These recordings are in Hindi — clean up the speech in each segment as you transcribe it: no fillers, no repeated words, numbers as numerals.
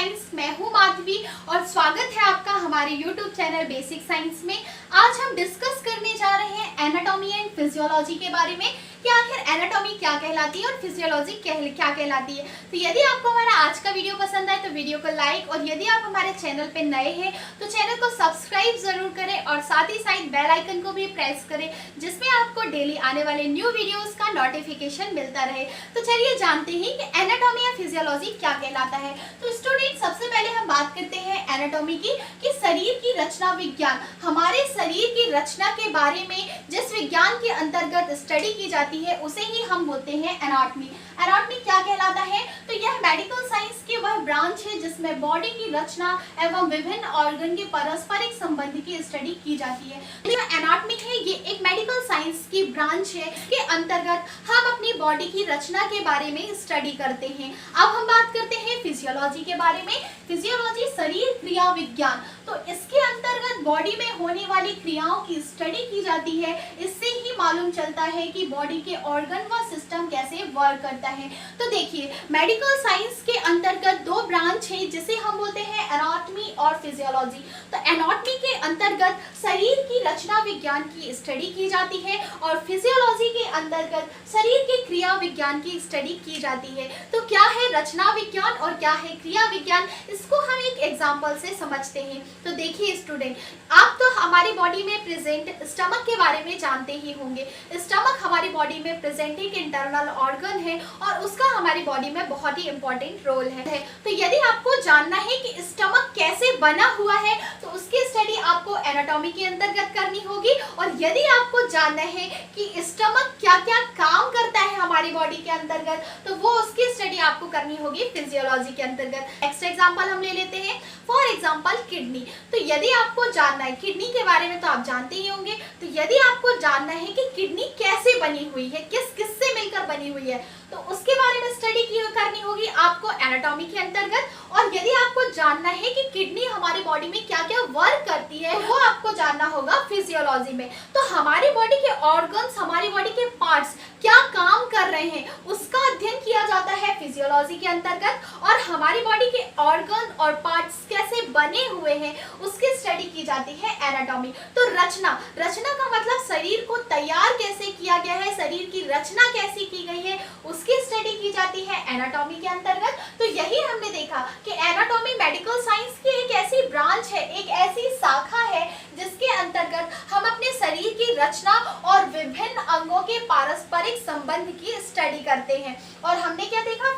साइंस। मैं हूँ माधवी और स्वागत है आपका हमारे YouTube चैनल बेसिक साइंस में। आज हम डिस्कस करने जा रहे हैं एनाटॉमी एंड फिजियोलॉजी के बारे में कि आखिर एनाटॉमी क्या कहलाती है और फिजियोलॉजी क्या कहलाती है। तो यदि आपको हमारा आज का वीडियो पसंद आए तो वीडियो को लाइक, और यदि आप हमारे चैनल पे नए हैं तो चैनल को सब्सक्राइब जरूर करें और साथ ही साथ बेल आइकन को भी प्रेस करें, जिसमें आपको डेली आने वाले न्यू वीडियोस का नोटिफिकेशन मिलता रहे। तो चलिए जानते हैं कि एनाटॉमी या फिजियोलॉजी क्या कहलाता है। तो स्टूडेंट, सबसे पहले हम बात करते हैं एनाटॉमी की कि शरीर की रचना विज्ञान, हमारे शरीर की रचना के बारे में जिस विज्ञान के अंतर्गत स्टडी की जाती है उसे ही हम बोलते हैं एनाटॉमी। एनाटॉमी क्या कहलाता है? तो यह मेडिकल साइंस की वह ब्रांच है जिसमें बॉडी की रचना एवं विभिन्न ऑर्गन के पारस्परिक संबंध की स्टडी की जाती है। जो एनाटॉमी है ये एक मेडिकल साइंस की ब्रांच है, इसके अंतर्गत हम अपनी बॉडी की रचना के बारे में स्टडी करते हैं। अब हम बात करते हैं फिजियोलॉजी के बारे में। फिजियोलॉजी शरीर क्रिया विज्ञान, तो इसके अंतर्गत बॉडी में होने वाली क्रियाओं की स्टडी की जाती है। इससे ही मालूम चलता है कि बॉडी के ऑर्गन व सिस्टम कैसे वर्क करता है। तो देखिए, मेडिकल साइंस के अंतर्गत दो ब्रांच है जिसे हम बोलते हैं एनाटॉमी और फिजियोलॉजी। तो एनाटॉमी के अंतर्गत शरीर की रचना विज्ञान की स्टडी की जाती है और फिजियोलॉजी के अंतर्गत शरीर के क्रिया विज्ञान की स्टडी की जाती है। तो क्या है रचना विज्ञान और क्या है क्रिया विज्ञान, इसको हम एक एग्जाम्पल से समझते हैं। तो देखिए स्टूडेंट, आप तो हमारी बॉडी में प्रेजेंट स्टमक के बारे में जानते ही होंगे। स्टमक हमारी बॉडी में प्रेजेंट एक इंटरनल ऑर्गन है और उसका हमारी बॉडी में बहुत ही इंपॉर्टेंट रोल है। तो यदि आपको जानना है कि स्टमक कैसे बना हुआ है तो उसकी स्टडी आपको एनाटॉमी के अंतर्गत करनी होगी, और यदि आपको जानना है कि स्टमक क्या क्या काम करता है हमारी बॉडी के अंतर्गत तो वो उसकी स्टडी आपको करनी होगी फिजियोलॉजी के अंतर्गत। नेक्स्ट एग्जांपल हम ले लेते हैं, फॉर एग्जांपल किडनी। तो यदि आपको जानना है किडनी के बारे में तो आप जानते ही होंगे। तो यदि आपको जानना है कि किडनी कैसे बनी हुई है, किस किससे मिलकर बनी हुई है, तो उसके बारे में स्टडी करनी होगी आपको एनाटॉमी के अंतर्गत। और यदि आपको जानना है कि किडनी हमारी बॉडी में क्या क्या वर्क करती है वो आपको जानना होगा फिजियोलॉजी में। तो हमारी बॉडी के ऑर्गन्स, हमारी बॉडी के पार्ट्स क्या काम कर रहे हैं उसका अध्ययन किया जाता है फिजियोलॉजी के अंतर्गत, और हमारी बॉडी के ऑर्गन और पार्ट्स कैसे बने हुए हैं उसकी स्टडी की जाती है एनाटॉमी। तो रचना का मतलब शरीर को तैयार कैसे किया गया है, शरीर की रचना कैसी की गई है उसकी स्टडी की जाती है एनाटॉमी के अंतर्गत। तो यही हमने देखा कि एनाटॉमी मेडिकल साइंस की एक ऐसी ब्रांच है, एक ऐसी शाखा है जिसके अंतर्गत हम अपने शरीर की रचना और विभिन्न अंगों के पारस्परिक संबंध की स्टडी करते हैं। और हमने क्या देखा?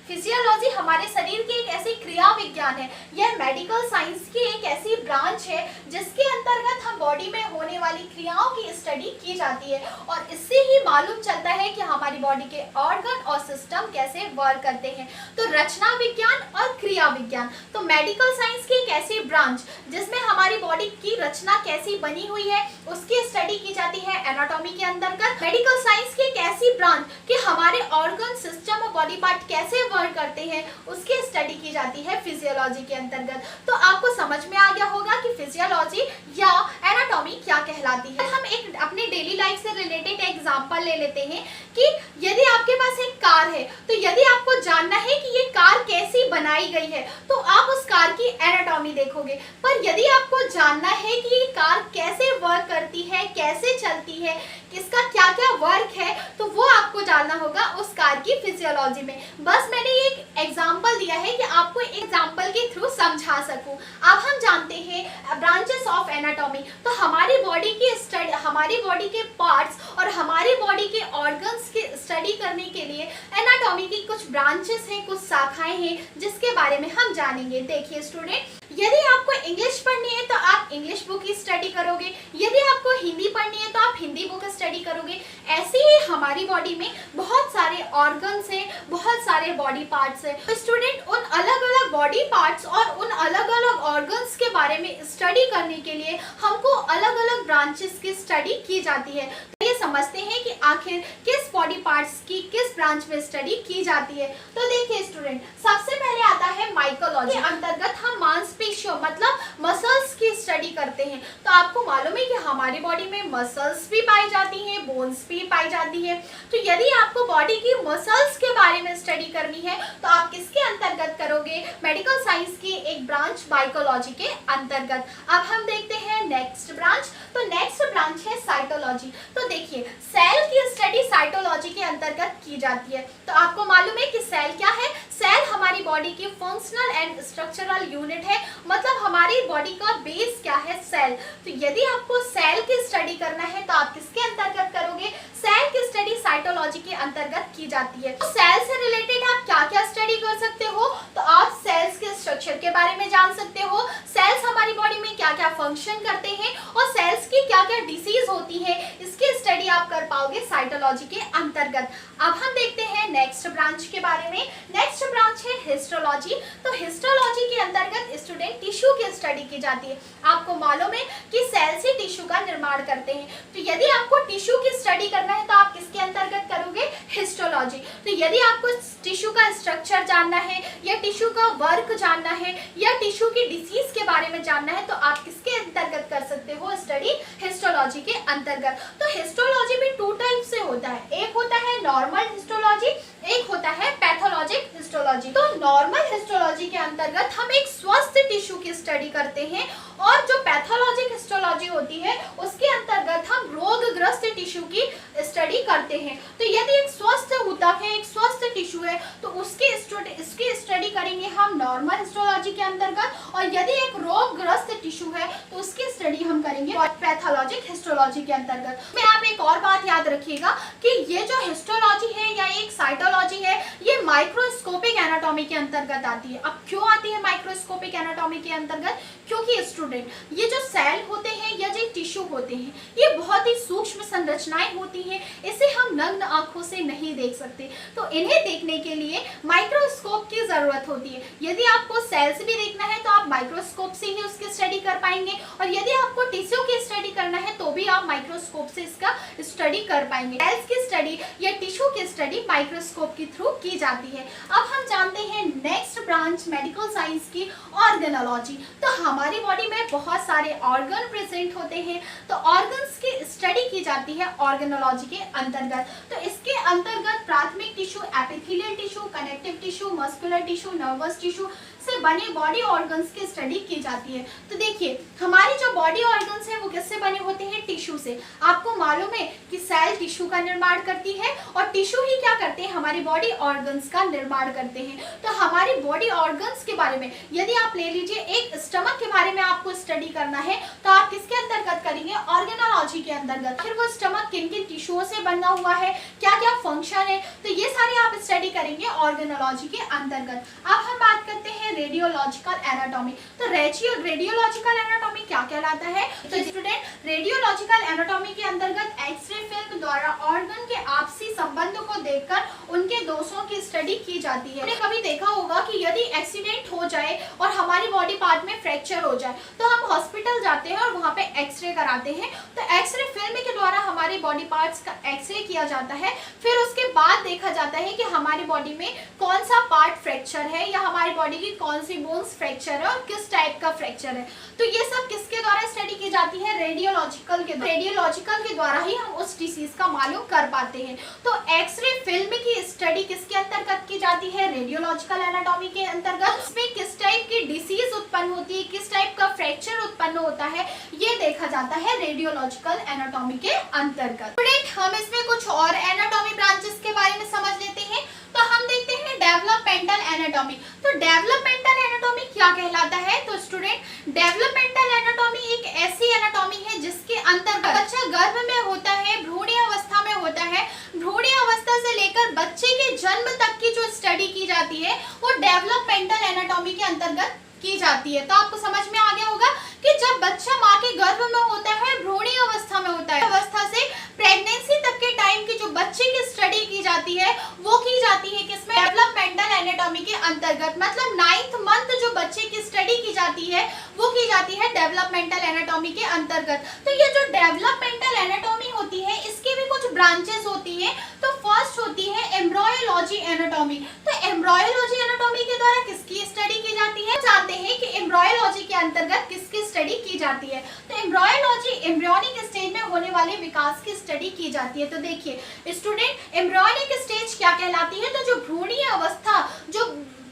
फिजियोलॉजी हमारे शरीर की एक ऐसी क्रिया विज्ञान है, यह मेडिकल साइंस की एक ऐसी ब्रांच है जिसके अंतर्गत हम बॉडी में होने वाली क्रियाओं की स्टडी की जाती है, और इससे ही मालूम चलता है कि हमारी बॉडी के ऑर्गन और सिस्टम कैसे वर्क करते हैं। तो रचना विज्ञान और क्रिया विज्ञान, तो मेडिकल साइंस की एक ऐसी ब्रांच जिसमें हमारी बॉडी की रचना कैसी बनी हुई है उसकी स्टडी की जाती है एनाटॉमी के अंतर्गत। मेडिकल साइंस की एक ऐसी ब्रांच कि हमारे ऑर्गन, सिस्टम और बॉडी पार्ट कैसे वर्क करते हैं उसकी स्टडी की जाती है फिजियोलॉजी के अंतर्गत। तो आपको समझ में आ गया होगा कि फिजियोलॉजी या एनाटॉमी क्या कहलाती है। हम एक अपने डेली लाइफ से रिलेटेड एग्जांपल ले लेते हैं कि यदि आपके पास एक कार है तो यदि आपको जानना है कि ये कार कैसी बनाई गई है तो आप उस कार की एनाटॉमी देखोगे। पर यदि आपको जानना है कि ये कार कैसे वर्क करती है, कैसे चलती है, किसका क्या क्या वर्क है, तो वो आपको जानना होगा उस कार की फिजियोलॉजी में। बस मैंने एक एग्जांपल दिया है कि आपको एग्जांपल के थ्रू समझा सकूं। अब हम जानते हैं ब्रांचेस ऑफ एनाटॉमी। तो हमारी बॉडी की स्टडी, हमारी बॉडी के पार्ट्स और हमारी बॉडी के ऑर्गन्स की स्टडी करने के लिए एनाटॉमी की कुछ ब्रांचेस हैं, कुछ शाखाएं हैं जिसके बारे में हम जानेंगे। देखिए स्टूडेंट, यदि आपको इंग्लिश पढ़नी है तो आप इंग्लिश बुक की स्टडी करोगे, यदि आपको हिंदी पढ़नी है तो आप हिंदी बुक स्टडी करोगे। ऐसे ही हमारी बॉडी में बहुत सारे ऑर्गन्स हैं, बहुत सारे बॉडी पार्ट्स हैं। तो स्टूडेंट, उन अलग अलग बॉडी पार्ट्स और उन अलग अलग ऑर्गन्स के बारे में स्टडी करने के लिए हमको अलग अलग ब्रांचेस की स्टडी की जाती है। तो ये समझते हैं कि आखिर किस बॉडी पार्ट्स की किस ब्रांच में स्टडी की जाती है। तो देखिए स्टूडेंट, सबसे पहले आता है माइकोलॉजी के अंतर्गत हम मांसपेशियों मतलब मसल्स की स्टडी करते हैं। तो आपको मालूम है कि हमारी बॉडी में मसल्स भी पाई जाती हैं, बोन्स भी पाई जाती है। तो यदि आपको बॉडी की मसल्स के बारे में स्टडी करनी है तो आप किसके अंतर्गत करोगे? मेडिकल साइंस की एक ब्रांच माइकोलॉजी के अंतर्गत। अब हम देखते हैं नेक्स्ट ब्रांच। तो नेक्स्ट ब्रांच है साइटोलॉजी। तो देखिए, सेल की स्टडी साइटोलॉजी के अंतर्गत की जाती है। तो आपको मालूम है कि सेल क्या है? सेल हमारी बॉडी की फंक्शनल एंड स्ट्रक्चरल यूनिट है, मतलब हमारी बॉडी का बेस क्या है? सेल। तो यदि आपको सेल की स्टडी करना है तो आप किसके अंतर्गत करोगे? सेल की स्टडी साइटोलॉजी के अंतर्गत की जाती है। तो सेल से रिलेटेड आप क्या क्या स्टडी कर सकते हो? तो आप सेल्स के स्ट्रक्चर के बारे में जान सकते हो, सेल्स हमारी बॉडी में क्या क्या फंक्शन करते हैं और सेल्स की क्या क्या डिसीज होती है, इसकी स्टडी आप कर पाओगे साइटोलॉजी के अंतर्गत। अब हम देखते हैं नेक्स्ट ब्रांच के बारे में। नेक्स्ट ब्रांच है हिस्टोलॉजी। तो हिस्टोलॉजी के अंतर्गत स्टूडेंट टिश्यू की स्टडी की जाती है। आपको मालूम है कि सेल से टिश्यू का निर्माण करते हैं। तो यदि आपको टिश्यू की स्टडी करना है तो आप किसके अंतर्गत करोगे? हिस्टोलॉजी। तो यदि आपको टिश्यू का स्ट्रक्चर जानना है या टिश्यू का वर्क जानना है या टिश्यू की डिसीज के बारे में जानना है तो आप किसके अंतर्गत कर सकते हो स्टडी? हिस्टोलॉजी के अंतर्गत। तो हिस्टोलॉजी भी टू टाइप से होता है, एक होता है नॉर्मल हिस्टोलॉजी, एक होता है पैथोलॉजिक हिस्टोलॉजी। तो नॉर्मल हिस्टोलॉजी के अंतर्गत हम एक स्वस्थ टिश्यू की स्टडी करते हैं और जो पैथोलॉजिक हिस्टोलॉजी होती है उसके अंतर्गत हम रोगग्रस्त टिश्यू की स्टडी करते हैं। तो यदि एक स्वस्थ ऊतक है, एक स्वस्थ टिश्यू है तो उसकी स्टडी करेंगे हम नॉर्मल हिस्टोलॉजी के अंतर्गत, और यदि एक रोगग्रस्त टिश्यू है तो उसकी स्टडी हम करेंगे पैथोलॉजिक हिस्टोलॉजी के अंतर्गत। में आप एक और बात याद रखिएगा कि ये जो हिस्टोलॉजी है या एक साइटोलॉजी है ये माइक्रोस्कोपिक एनाटॉमी के अंतर्गत आती है। अब क्यों आती है माइक्रोस्कोपिक एनाटॉमी के अंतर्गत? क्योंकि स्टूडेंट, ये जो सेल होते हैं या जो टिश्यू होते हैं ये बहुत ही सूक्ष्म संरचनाएं होती हैं, इसे हम नग्न आंखों से नहीं देख सकते। तो इन्हें देखने के लिए माइक्रोस्कोप की जरूरत होती है। यदि आपको सेल्स भी देखना है तो आप माइक्रोस्कोप से ही उसकी स्टडी कर पाएंगे, और यदि आपको टिश्यू की स्टडी करना है तो भी आप माइक्रोस्कोप से इसका स्टडी कर पाएंगे। सेल्स की स्टडी या टिश्यू की स्टडी माइक्रोस्कोप के थ्रू की जाती है। अब हम जानते हैं नेक्स्ट ब्रांच मेडिकल साइंस की ऑर्गेनोलॉजी। तो हमारी बॉडी में बहुत सारे ऑर्गन प्रेजेंट होते हैं, तो ऑर्गन्स की स्टडी की जाती है ऑर्गेनोलॉजी के अंतर्गत। तो इसके अंतर्गत प्राथमिक tissue, epithelial tissue, connective tissue, muscular tissue, nervous tissue से बने बॉडी ऑर्गन्स की स्टडी की जाती है। तो देखिए, हमारी जो बॉडी ऑर्गन्स है वो किससे बने होते हैं? टिश्यू से। आपको मालूम है कि सेल टिश्यू का निर्माण करती है और टिश्यू ही क्या करते हैं? हमारी बॉडी ऑर्गन्स का निर्माण करते हैं। तो हमारी बॉडी ऑर्गन्स के बारे में यदि आप ले लीजिए, एक स्टमक के बारे में आपको स्टडी करना है तो आप किसके अंतर्गत करेंगे? ऑर्गेनोलॉजी के अंतर्गत। फिर वो स्टमक किन किन टिश्यूओं से बना हुआ है, क्या क्या फंक्शन है, तो ये सारे आप स्टडी करेंगे ऑर्गेनोलॉजी के अंतर्गत। अब हम बात करते हैं रेडियोलॉजिकल एनाटॉमी। तो रेडियोलॉजिकल एनाटॉमी क्या कहलाता है? तो स्टूडेंट, रेडियोलॉजिकल एनाटॉमी के अंतर्गत एक्सरे फिल्म द्वारा ऑर्गन के आपसी संबंध को देखकर उनके दोषों की स्टडी की जाती है। आपने कभी देखा होगा कि यदि एक्सीडेंट हो जाए और हमारी बॉडी पार्ट में फ्रैक्चर हो जाए तो हम हॉस्पिटल जाते हैं और वहां पे एक्सरे कराते हैं। तो एक्सरे फिल्म के द्वारा हमारे बॉडी पार्ट्स का एक्सरे किया जाता है, फिर उसके बाद देखा जाता है कि हमारी बॉडी में कौन सा पार्ट फ्रैक्चर है या हमारी बॉडी की कौन सी बोन्स फ्रैक्चर है और किस टाइप का फ्रैक्चर है। तो ये सब किसके द्वारा स्टडी की जाती है? रेडियोलॉजिकल के द्वारा ही हम उस डिसीज का मालूम कर पाते हैं। तो एक्सरे फिल्म की स्टडी किसके अंतर्गत की जाती है? रेडियोलॉजिकल एनाटॉमी के अंतर्गत। इसमें किस टाइप की डिसीज उत्पन्न होती है, किस टाइप का फ्रैक्चर उत्पन्न होता है, ये देखा जाता है रेडियोलॉजिकल एनाटॉमी के अंतर्गत। स्टूडेंट, हम इसमें कुछ और एनाटॉमी ब्रांचेस के बारे में समझ लेते हैं। तो हम देखते हैं डेवलपमेंटल एनाटॉमी। तो डेवलपमेंटल एनाटॉमी क्या कहलाता है? तो स्टूडेंट, डेवलपमेंटल एनाटॉमी एक ऐसी एनाटॉमी है जिसके अंतर्गत बच्चा गर्भ में होता है, भ्रूण अवस्था में होता है, भ्रूण अवस्था से लेकर बच्चे के जन्म तक की जो स्टडी की जाती है वो डेवलपमेंटल एनाटॉमी के अंतर्गत की जाती है। तो आपको समझ में आ गया होगा कि जब बच्चा माँ के गर्भ में होता है, भ्रूणी अवस्था में होता है, अवस्था से प्रेगनेंसी तक के टाइम की जो बच्चे की स्टडी की जाती है वो की जाती है किसमें? डेवलपमेंटल एनाटॉमी के अंतर्गत। मतलब 9th मंथ जो बच्चे की स्टडी की जाती है वो की जाती है डेवलपमेंटल एनाटॉमी के अंतर्गत। तो ये जो डेवलपमेंटल एनाटॉमी होती है इसके भी कुछ ब्रांचेस होती हैं। तो फर्स्ट होती है एम्ब्रियोलॉजी एनाटॉमी। तो एम्ब्रियोलॉजी एनाटॉमी के द्वारा किसकी स्टडी की जाती है? जानते हैं कि एम्ब्रियोलॉजी के अंतर्गत किसकी स्टडी की जाती है। तो एम्ब्रियोलॉजी एम्ब्रियोनिक स्टेज में होने वाले विकास की स्टडी की जाती है। तो देखिए स्टूडेंट, एम्ब्रियोनिक स्टेज क्या कहलाती है? तो जो भ्रूणीय अवस्था, जो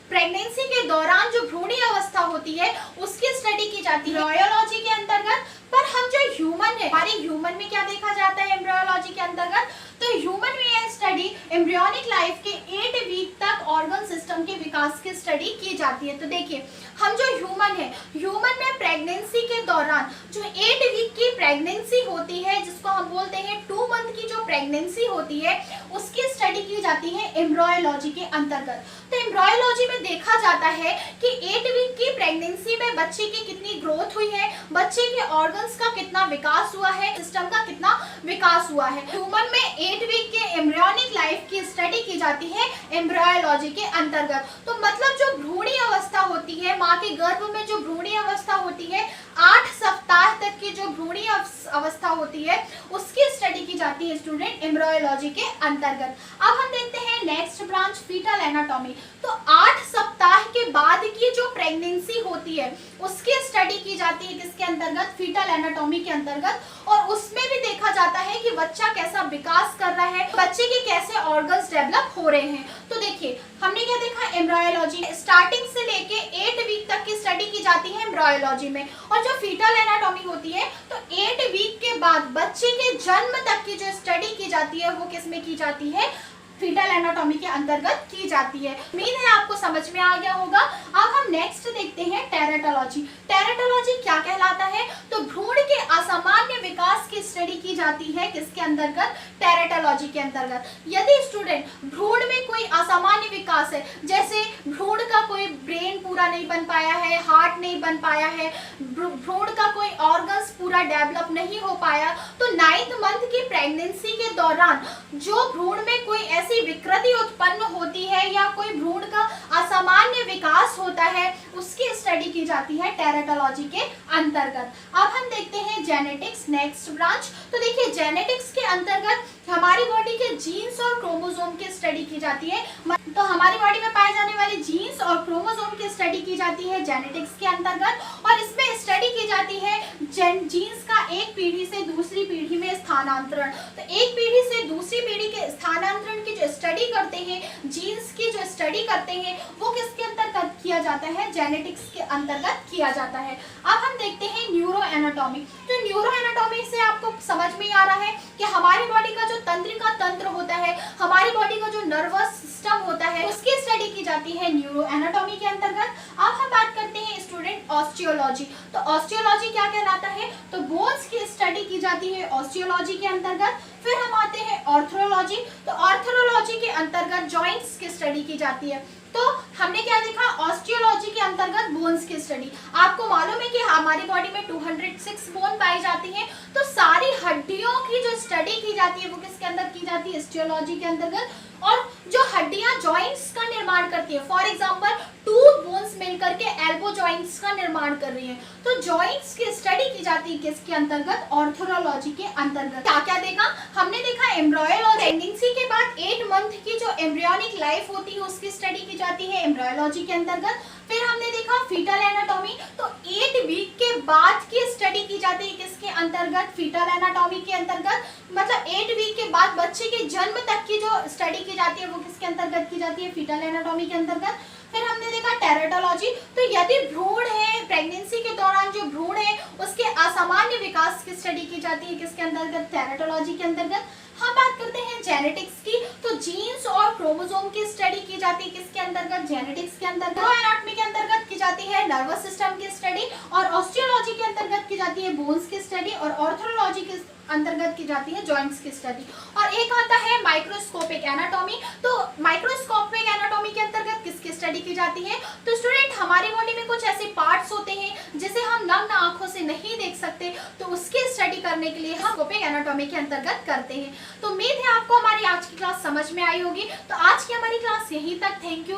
प्रेगनेंसी के दौरान जो भ्रूणीय अवस्था होती है उसकी स्टडी की जाती है एम्ब्रियोलॉजी के अंतर्गत। पर हम जो ह्यूमन है, हमारे ह्यूमन में क्या देखा जाता है एम्ब्रियोलॉजी के अंतर्गत? तो ह्यूमन में यह स्टडी एम्ब्रियोनिक लाइफ के 8 वीक तक ऑर्गन सिस्टम के विकास की स्टडी की जाती है। तो देखिए हम जो ह्यूमन है, ह्यूमन में प्रेगनेंसी के दौरान जो 8 वीक की प्रेगनेंसी होती है, जिसको हम बोलते हैं 2 मंथ की जो प्रेगनेंसी होती है, उसकी स्टडी की जाती है एम्ब्रियोलॉजी के अंतर्गत। तो एम्ब्रियोलॉजी में देखा जाता है कि 8 वीक की प्रेगनेंसी में बच्चे की कितनी ग्रोथ हुई है, बच्चे के ऑर्गन्स का कितना विकास हुआ है, सिस्टम का कितना विकास हुआ है। ह्यूमन में 8 वीक के एम्ब्रियोनिक लाइफ की स्टडी की जाती है एम्ब्रियोलॉजी के अंतर्गत। तो मतलब जो भ्रूणीय अवस्था होती है, माँ के गर्भ में जो भ्रूणीय अवस्था होती है, 8 सप्ताह तक की जो भ्रूणीय अवस्था होती है उसकी स्टडी की जाती है स्टूडेंट एम्ब्रियोलॉजी के अंतर्गत। अब हम देखते हैं नेक्स्ट ब्रांच फीटल एनाटॉमी। तो 8 सप्ताह के बाद की जो प्रेगनेंसी होती है उसकी स्टडी की जाती है किसके अंतर्गत? फीटल एनाटॉमी के अंतर्गत। और उसमें भी देखा जाता है कि बच्चा कैसा विकास कर रहा है, बच्चे के कैसे ऑर्गन्स डेवलप हो रहे हैं। तो देखिए हमने क्या देखा एम्ब्रियोलॉजी स्टार्टिंग से लेके 8 वीक तक की स्टडी की जाती है एम्ब्रियोलॉजी में। और जो फीटल एनाटॉमी होती है तो 8 वीक के बाद बच्चे के जन्म तक की जो स्टडी की जाती है वो किसमें की जाती है? फीटल एनाटॉमी के अंतर्गत की जाती है। उम्मीद है आपको समझ में आ गया होगा। अब हम नेक्स्ट देखते हैं टेरेटोलॉजी। टेरेटोलॉजी क्या कहलाता है? तो भ्रूण के असामान्य विकास की स्टडी की जाती है किसके अंतर्गत? टेरेटोलॉजी के अंतर्गत। यदि स्टूडेंट भ्रूण में कोई असामान्य विकास है, जैसे भ्रूण का कोई ब्रेन पूरा नहीं बन पाया है, हार्ट नहीं बन पाया है, भ्रूण का कोई ऑर्गन्स पूरा डेवलप नहीं हो पाया, तो 9th मंथ की प्रेगनेंसी के दौरान जो भ्रूण में कोई ऐसी विकृति उत्पन्न होती है या कोई भ्रूण का असामान्य विकास होता है उसकी स्टडी की जाती है टेरेटोलॉजी के अंतर्गत। अब हम देखते हैं जेनेटिक्स नेक्स्ट ब्रांच। तो देखिए जेनेटिक्स के अंतर्गत हमारी बॉडी के जीन्स और क्रोमोसोम की स्टडी की जाती है। तो हमारी बॉडी में पाए जाने वाले जीन्स और क्रोमोसोम की स्टडी की जाती है जेनेटिक्स के अंतर्गत। और इसमें स्टडी की जाती है जीन्स का एक पीढ़ी से दूसरी पीढ़ी में स्थानांतरण। तो एक पीढ़ी से दूसरी पीढ़ी के स्थानांतरण की जो स्टडी करते हैं, जीन्स की जो स्टडी करते हैं, वो किसके अंतर्गत किया जाता है? जेनेटिक्स के अंतर्गत किया जाता है। अब हम देखते हैं न्यूरो एनाटॉमी। तो न्यूरो एनाटॉमी से आपको समझ में आ रहा है कि हमारी बॉडी का जो तंत्रिका तंत्र होता है, हमारी बॉडी का जो नर्वस सिस्टम होता है, उसकी स्टडी की जाती है न्यूरो एनाटॉमी के अंतर्गत। अब हम बात करते हैं स्टूडेंट ऑस्टियोलॉजी। तो ऑस्टियोलॉजी क्या कहलाता है? तो बोन्स की स्टडी की जाती है ऑस्टियोलॉजी के अंतर्गत। फिर हम आते हैं ऑर्थोलॉजी। तो ऑर्थोलॉजी के अंतर्गत जॉइंट्स की स्टडी की जाती है। तो हमने क्या देखा? ऑस्टियोलॉजी के अंतर्गत बोन्स की स्टडी। आपको मालूम है कि हमारी बॉडी में 206 बोन पाई जाती हैं। तो सारी हड्डियों की जो स्टडी की जाती है वो किसके अंदर की जाती है? ऑस्टियोलॉजी के अंतर्गत। और जो हड्डियां जॉइंट्स का निर्माण करती है, फॉर एग्जांपल 2 बोन्स मिलकर के एल्बो जॉइंट्स का निर्माण कर रही हैं, तो जॉइंट्स की स्टडी की जाती है किसके अंतर्गत? ऑर्थोलॉजी के अंतर्गत। क्या क्या देखा? हमने देखा एम्ब्रियोलॉजी, प्रेगनेंसी के बाद 8 मंथ की जो एम्ब्रियोनिक लाइफ होती है उसकी स्टडी की जाती है एम्ब्रियोलॉजी के अंतर्गत। फिर हमने देखा फीटल एनाटॉमी। तो 8 वीक के बाद की स्टडी की जाती है किसके अंतर्गत? फीटल एनाटॉमी के अंतर्गत। मतलब 8 वीक के बाद बच्चे के जन्म तक की जो स्टडी की जाती है वो किसके अंतर्गत की जाती है? फीटल एनाटॉमी के अंतर्गत। फिर हमने देखा टेरेटोलॉजी। तो यदि भ्रूण है, प्रेगनेंसी के दौरान जो भ्रूण है उसके असामान्य विकास की स्टडी की जाती है किसके अंतर्गत? टेरेटोलॉजी के अंतर्गत। हम बात करते हैं जेनेटिक्स की। तो जीन्स और क्रोमोसोम की स्टडी की जाती है किसके अंतर्गत? जेनेटिक्स के अंतर्गत। एनाटॉमी के अंतर्गत की जाती है नर्वस सिस्टम की स्टडी। और ऑस्टियोलॉजी के अंतर्गत की जाती है बोन्स की स्टडी। और ऑर्थोलॉजी के अंतर्गत की जाती है जॉइंट्स की स्टडी। और एक आता है माइक्रोस्कोपिक एनाटॉमी। तो माइक्रोस्कोपिक एनाटॉमी के अंतर्गत किसकी स्टडी की जाती है? तो स्टूडेंट हमारी बॉडी में कुछ ऐसे पार्ट्स होते हैं जिसे हम नग्न आंखों से नहीं देख सकते, तो उसकी स्टडी करने के लिए हम माइक्रोस्कोपिक एनाटॉमी के अंतर्गत करते हैं। तो उम्मीद है आपको हमारी आज की क्लास समझ में आई होगी। तो आज की हमारी क्लास यहीं तक। Thank you.